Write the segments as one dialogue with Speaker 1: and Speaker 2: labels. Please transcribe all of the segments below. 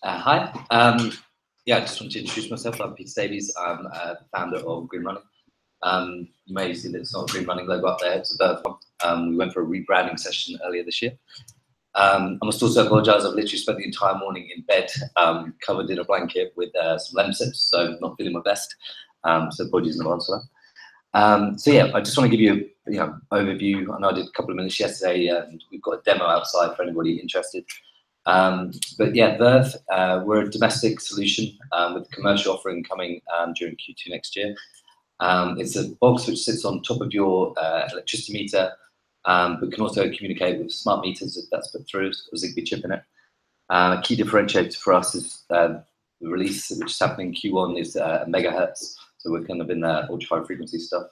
Speaker 1: Hi. Yeah, I just want to introduce myself. I'm Peter Davies. I'm the founder of Green Running. You may see that it's not a Green Running logo up there. It's a bird one. We went for a rebranding session earlier this year. I must also apologise. I've literally spent the entire morning in bed, covered in a blanket with some Lemsips, so not feeling my best. So apologies in advance for that. So yeah, I just want to give you a overview. I know I did a couple of minutes yesterday, and we've got a demo outside for anybody interested. But yeah, Verve, we're a domestic solution with a commercial offering coming during Q2 next year. It's a box which sits on top of your electricity meter, but can also communicate with smart meters if that's put through, a Zigbee chip in it. A key differentiator for us is the release, which is happening in Q1, is megahertz. So we're kind of in the ultra high frequency stuff.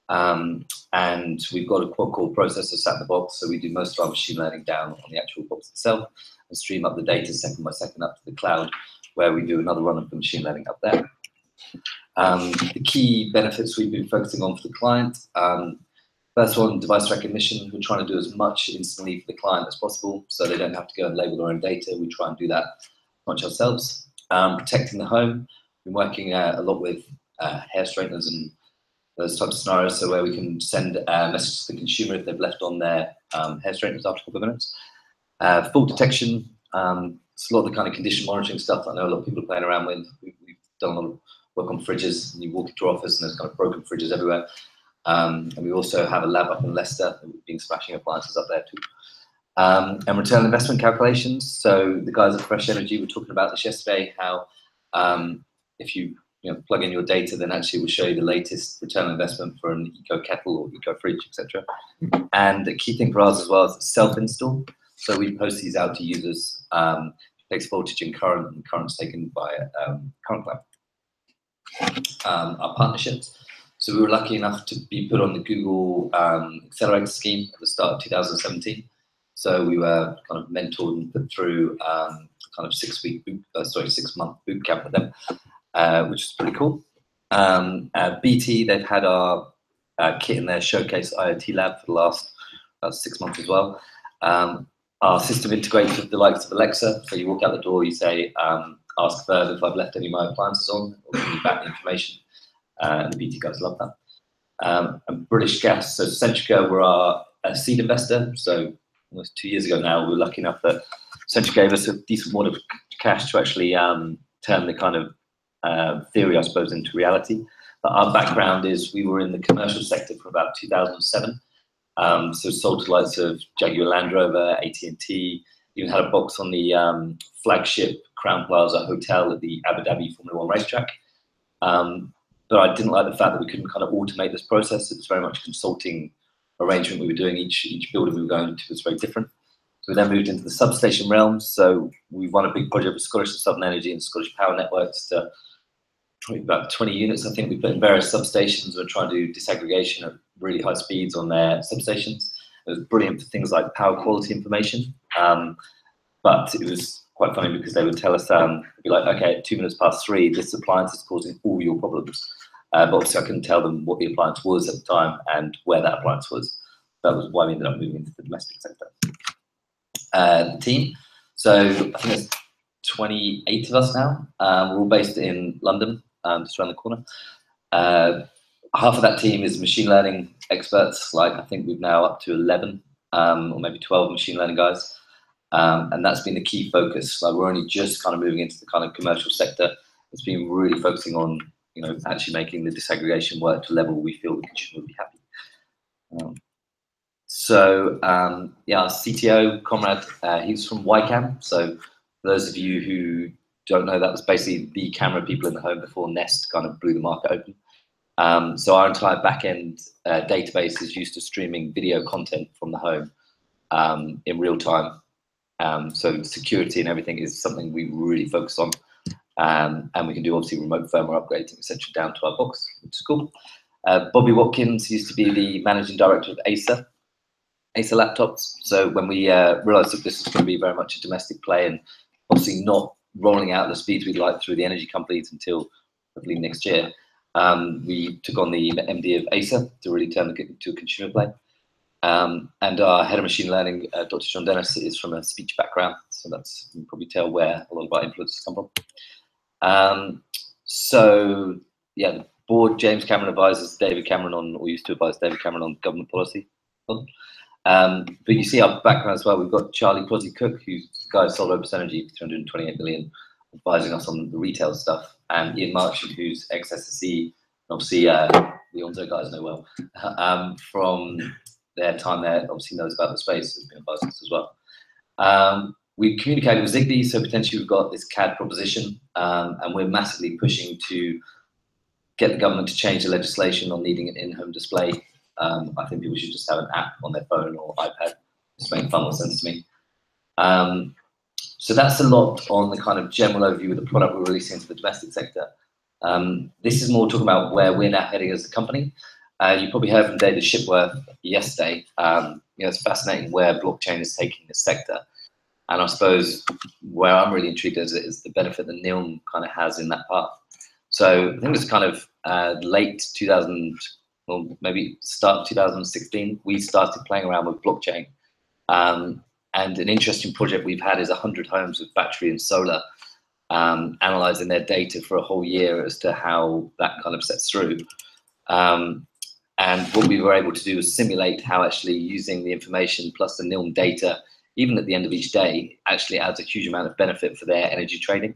Speaker 1: And we've got a quad-core processor sat in the box, so we do most of our machine learning down on the actual box itself and stream up the data second by second up to the cloud, where we do another run of the machine learning up there. The key benefits we've been focusing on for the client, first one, device recognition. We're trying to do as much instantly for the client as possible, so they don't have to go and label their own data. We try and do that much ourselves. Protecting the home. Been working a lot with hair straighteners and those types of scenarios, so where we can send a message to the consumer if they've left on their hair straighteners after a couple of minutes. Fault detection. It's a lot of the kind of condition monitoring stuff I know a lot of people are playing around with. We've done a lot of work on fridges, and you walk into our office and there's kind of broken fridges everywhere. And we also have a lab up in Leicester, and we've been smashing appliances up there too. And return on investment calculations. So the guys at Fresh Energy were talking about this yesterday, how if you plug in your data, then actually we'll show you the latest return on investment for an eco kettle or eco fridge, etc. And the key thing for us as well is self-install. So we post these out to users. It takes voltage and current's taken by current cloud. Our partnerships. So we were lucky enough to be put on the Google Accelerator scheme at the start of 2017. So we were kind of mentored and put through kind of 6-month boot camp with them. Which is pretty cool. BT, they've had our kit in their showcase IoT lab for the last 6 months as well. Our system integrates with the likes of Alexa. So you walk out the door, you say, ask Verve if I've left any of my appliances on, or give me back the information. And the BT guys love that. And British Gas, so Centrica were our seed investor. So almost 2 years ago now, we were lucky enough that Centrica gave us a decent amount of cash to actually turn the kind of theory, I suppose, into reality. But our background is we were in the commercial sector for about 2007. So sold to likes of Jaguar Land Rover, AT&T, even had a box on the flagship Crown Plaza Hotel at the Abu Dhabi Formula One racetrack. But I didn't like the fact that we couldn't kind of automate this process. It was very much a consulting arrangement we were doing. Each building we were going to was very different. So we then moved into the substation realms. So we won a big project with Scottish and Southern Energy and Scottish Power Networks to about 20 units, I think we put in various substations. We're trying to do disaggregation at really high speeds on their substations. It was brilliant for things like power quality information. But it was quite funny because they would tell us, be like, okay, at 2 minutes past 3, this appliance is causing all your problems. But obviously I couldn't tell them what the appliance was at the time and where that appliance was. That was why we ended up moving into the domestic sector. The team. So I think there's 28 of us now. We're all based in London, just around the corner. Half of that team is machine learning experts. Like I think we've now up to 11 or maybe 12 machine learning guys. And that's been the key focus. Like we're only just kind of moving into the kind of commercial sector. It's been really focusing on, actually making the disaggregation work to a level we feel the consumer will be happy. Yeah, our CTO, Conrad, he's from Ycam. So for those of you who don't know, that was basically the camera people in the home before Nest kind of blew the market open. So our entire back-end database is used to streaming video content from the home in real time. So security and everything is something we really focus on. And we can do obviously remote firmware upgrading, etc., down to our box, which is cool. Bobby Watkins used to be the managing director of Acer laptops. So when we realized that this was going to be very much a domestic play and obviously not rolling out the speeds we'd like through the energy companies until hopefully next year, we took on the MD of Acer to really turn it into a consumer play. And our head of machine learning, Dr. John Dennis, is from a speech background, so that's, you can probably tell where a lot of our influences come from. So yeah, the board, James Cameron advises David Cameron on, or used to advise David Cameron on government policy. But you see our background as well. We've got Charlie Crosby Cook, who's the guy who sold Opus Energy for 228 million, advising us on the retail stuff, and Ian Marchant, who's ex-SSE, obviously the Onzo guys know well, from their time there, obviously knows about the space, has been advising us as well. We've communicated with Zigbee, so potentially we've got this CAD proposition, and we're massively pushing to get the government to change the legislation on needing an in-home display. I think people should just have an app on their phone or iPad. It's making far more sense to me. So that's a lot on the kind of general overview of the product we're releasing into the domestic sector. This is more talking about where we're now heading as a company. You probably heard from David Shipworth yesterday. It's fascinating where blockchain is taking this sector. And I suppose where I'm really intrigued is the benefit that Nilm kind of has in that path. So I think it was kind of late 2000, or maybe start of 2016, we started playing around with blockchain. And an interesting project we've had is 100 homes with battery and solar, analyzing their data for a whole year as to how that kind of sets through. And what we were able to do was simulate how actually using the information plus the Nilm data, even at the end of each day, actually adds a huge amount of benefit for their energy trading.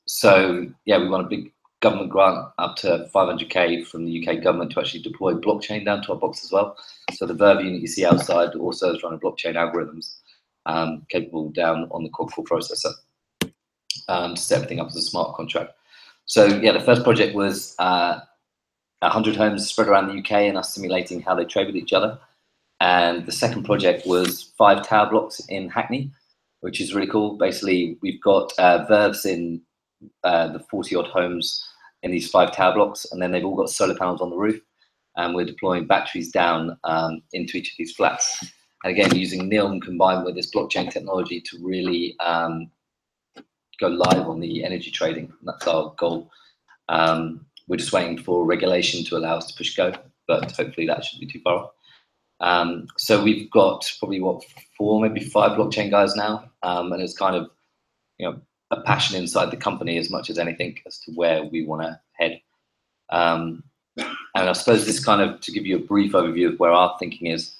Speaker 1: So yeah, we won a big government grant up to 500k from the UK government to actually deploy blockchain down to our box as well. So the Verve unit you see outside also is running blockchain algorithms capable down on the quad-core processor to set everything up as a smart contract. So yeah, the first project was 100 homes spread around the UK and us simulating how they trade with each other. And the second project was 5 tower blocks in Hackney, which is really cool. Basically, we've got Verves in the 40 odd homes in these 5 tower blocks, and then they've all got solar panels on the roof, and we're deploying batteries down into each of these flats. And again, using Nilm combined with this blockchain technology to really go live on the energy trading. That's our goal. We're just waiting for regulation to allow us to push go, but hopefully that shouldn't be too far off. So we've got probably 4, maybe 5 blockchain guys now, and it's kind of a passion inside the company as much as anything as to where we want to head. And I suppose this kind of, to give you a brief overview of where our thinking is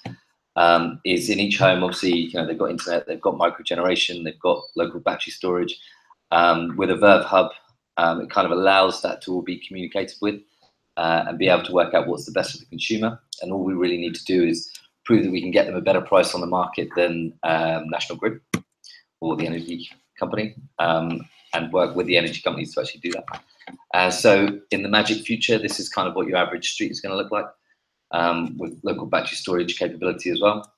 Speaker 1: in each home, obviously, they've got internet, they've got microgeneration, they've got local battery storage. With a Verve Hub, it kind of allows that to all be communicated with and be able to work out what's the best for the consumer. And all we really need to do is prove that we can get them a better price on the market than National Grid or the energy company, and work with the energy companies to actually do that. So in the magic future, this is kind of what your average street is going to look like, with local battery storage capability as well.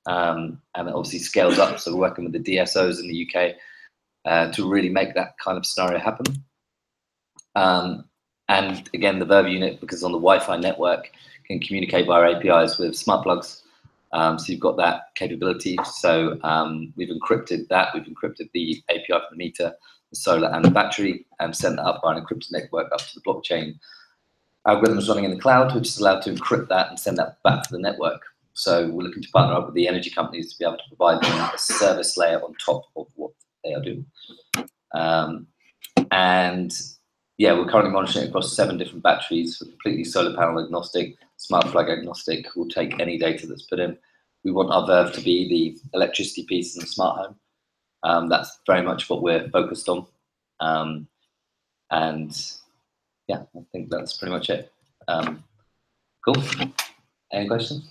Speaker 1: And it obviously scales up. So we're working with the DSOs in the UK to really make that kind of scenario happen. And again, the Verve unit, because on the Wi-Fi network, can communicate via APIs with smart plugs. So you've got that capability. So we've encrypted that. We've encrypted the API for the meter, the solar, and the battery, and sent that up by an encrypted network up to the blockchain algorithms running in the cloud, which is allowed to encrypt that and send that back to the network. So we're looking to partner up with the energy companies to be able to provide them a service layer on top of what they are doing. And yeah, we're currently monitoring across 7 different batteries, completely solar panel agnostic, smart plug agnostic. We'll take any data that's put in. We want our Verve to be the electricity piece in the smart home. That's very much what we're focused on. And yeah, I think that's pretty much it. Cool. Any questions?